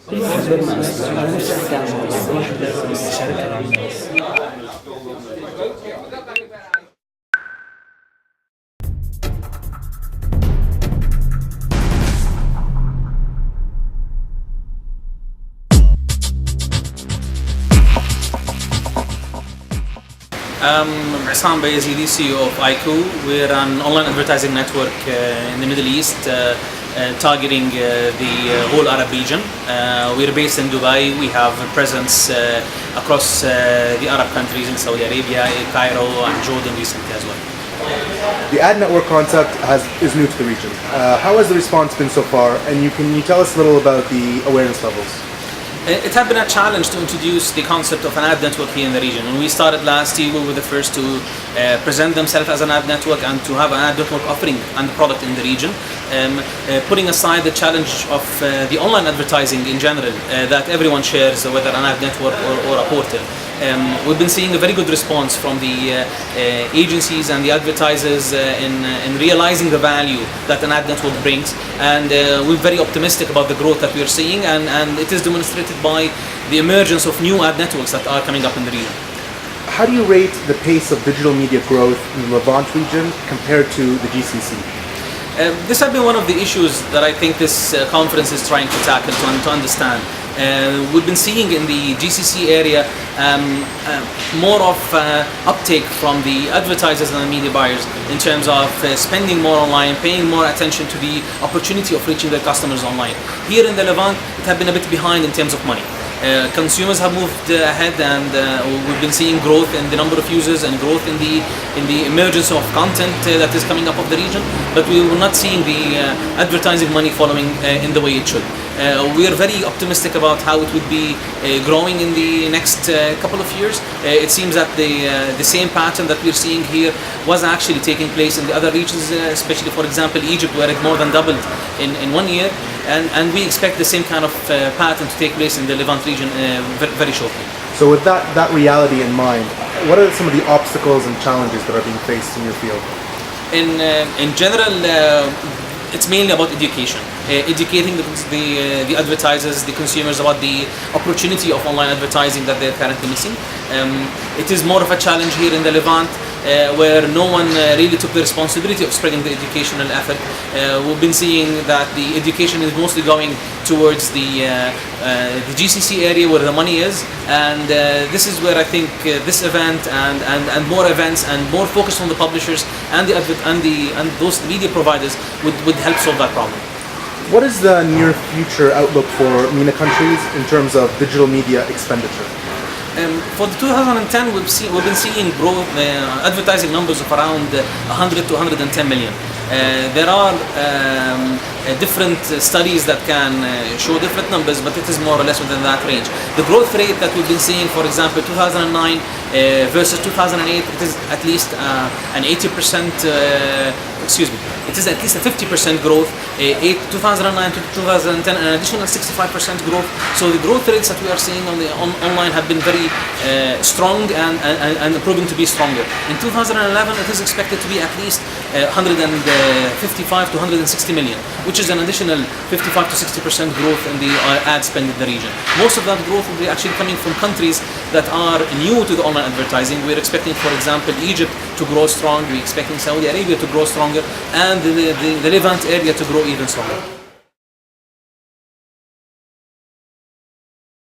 I'm Isam Bayazidi, CEO of ikoo. We're an online advertising network in the Middle East, targeting the whole Arab region. We're based in Dubai. We have a presence across the Arab countries in Saudi Arabia, Cairo, and Jordan recently as well. The ad network concept is new to the region. How has the response been so far? And can you tell us a little about the awareness levels? It has been a challenge to introduce the concept of an ad network here in the region. When we started last year, we were the first to present themselves as an ad network and to have an ad network offering and product in the region. Putting aside the challenge of the online advertising in general that everyone shares, whether an ad network or a portal. We've been seeing a very good response from the agencies and the advertisers in realizing the value that an ad network brings, and we're very optimistic about the growth that we are seeing, and it is demonstrated by the emergence of new ad networks that are coming up in the region. How do you rate the pace of digital media growth in the Levant region compared to the GCC? This has been one of the issues that I think this conference is trying to tackle, to understand. We've been seeing in the GCC area more of uptake from the advertisers and the media buyers in terms of spending more online, paying more attention to the opportunity of reaching their customers online. Here in the Levant, it has been a bit behind in terms of money. Consumers have moved ahead, and we've been seeing growth in the number of users and growth in the emergence of content that is coming up of the region, but we were not seeing the advertising money following in the way it should. We are very optimistic about how it would be growing in the next couple of years. It seems that the same pattern that we're seeing here was actually taking place in the other regions, especially, for example, Egypt, where it more than doubled in 1 year. And we expect the same kind of pattern to take place in the Levant region very shortly. So with that reality in mind, what are some of the obstacles and challenges that are being faced in your field? In general, it's mainly about education. Educating the advertisers, the consumers about the opportunity of online advertising that they're currently missing. It is more of a challenge here in the Levant, where no one really took the responsibility of spreading the educational effort. We've been seeing that the education is mostly going towards the GCC area where the money is, and this is where I think this event and more events and more focus on the publishers and those media providers would help solve that problem. What is the near future outlook for MENA countries in terms of digital media expenditure? For the 2010, we've been seeing growth, advertising numbers of around 100 to 110 million. There are different studies that can show different numbers, but it is more or less within that range. The growth rate that we've been seeing, for example, 2009 versus 2008, it is at least an 80%. It is at least a 50% growth. 2009 to 2010, an additional 65% growth. So the growth rates that we are seeing on the online have been very strong and proving to be stronger. In 2011, it is expected to be at least 155 to 160 million, which is an additional 55 to 60% growth in the ad spend in the region. Most of that growth will be actually coming from countries that are new to the online advertising. We're expecting, for example, Egypt to grow strong. We're expecting Saudi Arabia to grow stronger, and the Levant area to grow even stronger.